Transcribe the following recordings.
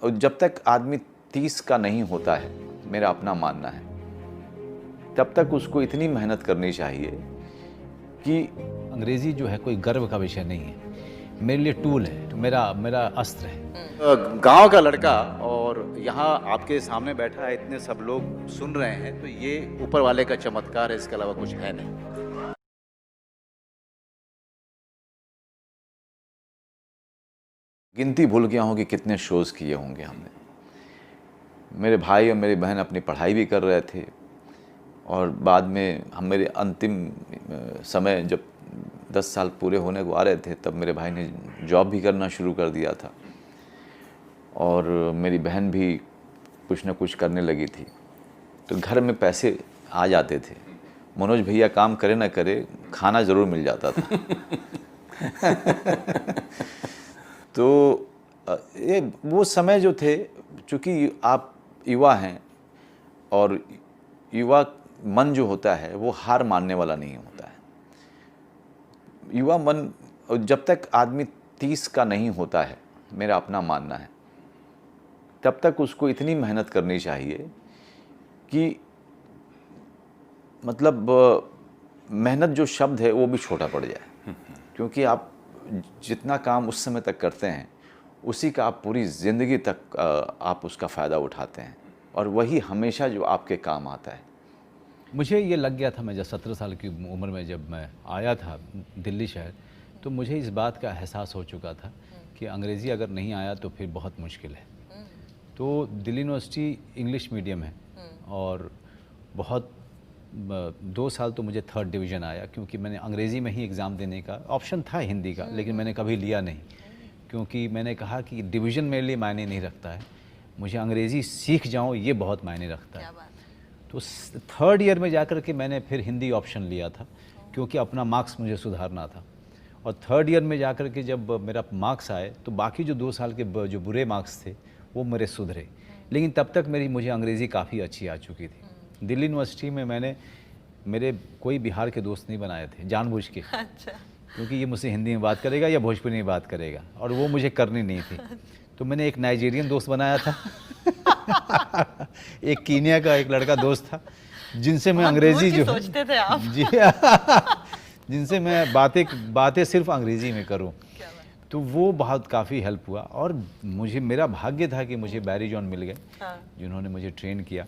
जब तक आदमी 30 का नहीं होता है, मेरा अपना मानना है, तब तक उसको इतनी मेहनत करनी चाहिए कि अंग्रेज़ी जो है कोई गर्व का विषय नहीं है, मेरे लिए टूल है, तो मेरा अस्त्र है। गांव का लड़का और यहाँ आपके सामने बैठा है, इतने सब लोग सुन रहे हैं, तो ये ऊपर वाले का चमत्कार है, इसके अलावा कुछ है नहीं। गिनती भूल गया हूँ कि कितने शोज़ किए होंगे हमने। मेरे भाई और मेरी बहन अपनी पढ़ाई भी कर रहे थे और बाद में मेरे अंतिम समय जब 10 साल पूरे होने को आ रहे थे, तब मेरे भाई ने जॉब भी करना शुरू कर दिया था और मेरी बहन भी कुछ ना कुछ करने लगी थी, तो घर में पैसे आ जाते थे। मनोज भैया काम करे ना करे, खाना ज़रूर मिल जाता था। तो ये वो समय जो थे, चूँकि आप युवा हैं और युवा मन जो होता है वो हार मानने वाला नहीं होता है। युवा मन जब तक आदमी 30 का नहीं होता है, मेरा अपना मानना है, तब तक उसको इतनी मेहनत करनी चाहिए कि मतलब मेहनत जो शब्द है वो भी छोटा पड़ जाए, क्योंकि आप जितना काम उस समय तक करते हैं उसी का आप पूरी ज़िंदगी तक आप उसका फ़ायदा उठाते हैं और वही हमेशा जो आपके काम आता है। मुझे ये लग गया था, मैं जब 17 साल की उम्र में जब मैं आया था दिल्ली शहर, तो मुझे इस बात का एहसास हो चुका था कि अंग्रेज़ी अगर नहीं आया तो फिर बहुत मुश्किल है। तो दिल्ली यूनिवर्सिटी इंग्लिश मीडियम है और बहुत 2 साल तो मुझे 3rd डिवीज़न आया, क्योंकि मैंने अंग्रेज़ी में ही एग्ज़ाम देने का ऑप्शन था हिंदी का, लेकिन मैंने कभी लिया नहीं, क्योंकि मैंने कहा कि डिवीज़न मेरे लिए मायने नहीं रखता है, मुझे अंग्रेज़ी सीख जाऊँ ये बहुत मायने रखता है। तो 3rd ईयर में जाकर के मैंने फिर हिंदी ऑप्शन लिया था, क्योंकि अपना मार्क्स मुझे सुधारना था। और 3rd ईयर में जाकर के जब मेरा मार्क्स आए तो बाकी जो 2 साल के जो बुरे मार्क्स थे वो मेरे सुधरे, लेकिन तब तक मुझे अंग्रेज़ी काफ़ी अच्छी आ चुकी थी। दिल्ली यूनिवर्सिटी में मेरे कोई बिहार के दोस्त नहीं बनाए थे जानबूझ के। अच्छा। क्योंकि ये मुझसे हिंदी में बात करेगा या भोजपुरी में बात करेगा, और वो मुझे करनी नहीं थी। तो मैंने एक नाइजीरियन दोस्त बनाया था। एक कीनिया का एक लड़का दोस्त था, जिनसे मैं अंग्रेज़ी जो सोचते थे आप। जी जिनसे मैं बातें सिर्फ अंग्रेज़ी में करूं। तो वो बहुत काफ़ी हेल्प हुआ और मेरा भाग्य था कि मुझे बैरी जॉन मिल गए, जिन्होंने मुझे ट्रेन किया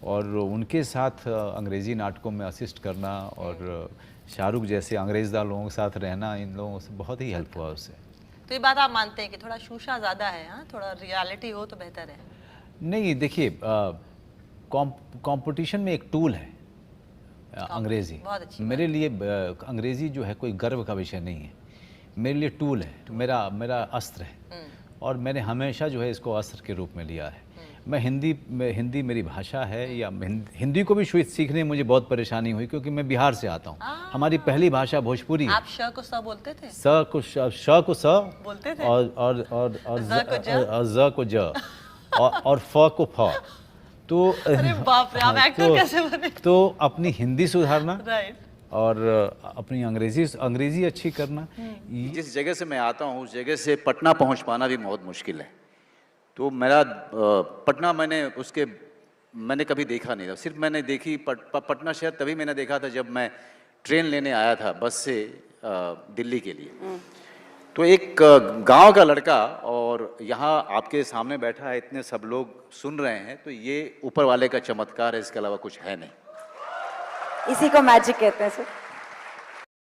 और उनके साथ अंग्रेज़ी नाटकों में असिस्ट करना और शाहरुख जैसे अंग्रेज़दार लोगों के साथ रहना, इन लोगों से बहुत ही हेल्प हुआ उससे। तो ये बात आप मानते हैं कि थोड़ा शूशा ज़्यादा है, हाँ? थोड़ा रियलिटी हो तो बेहतर है। नहीं, देखिए, कंपटीशन में एक टूल है अंग्रेज़ी। मेरे लिए अंग्रेज़ी जो है कोई गर्व का विषय नहीं है, मेरे लिए टूल है, तो मेरा अस्त्र है और मैंने हमेशा जो है इसको अस्त्र के रूप में लिया है। मैं हिंदी मेरी भाषा है, या हिंदी को भी सीखने में मुझे बहुत परेशानी हुई, क्योंकि मैं बिहार से आता हूँ। हमारी पहली भाषा भोजपुरी है। आप श को स बोलते थे? श को स बोलते थे और ज को ज और फ को फ। तो अरे बाप रे, आप एक्टर कैसे बने? तो अपनी हिंदी सुधारना राइट और अपनी अंग्रेज़ी अच्छी करना। जिस जगह से मैं आता हूँ उस जगह से पटना पहुँच पाना भी बहुत मुश्किल है। तो मेरा पटना मैंने कभी देखा नहीं था। सिर्फ मैंने देखी पटना शहर तभी मैंने देखा था जब मैं ट्रेन लेने आया था बस से दिल्ली के लिए। तो एक गांव का लड़का और यहाँ आपके सामने बैठा है, इतने सब लोग सुन रहे हैं, तो ये ऊपर वाले का चमत्कार है, इसके अलावा कुछ है नहीं। इसी को मैजिक कहते हैं सर।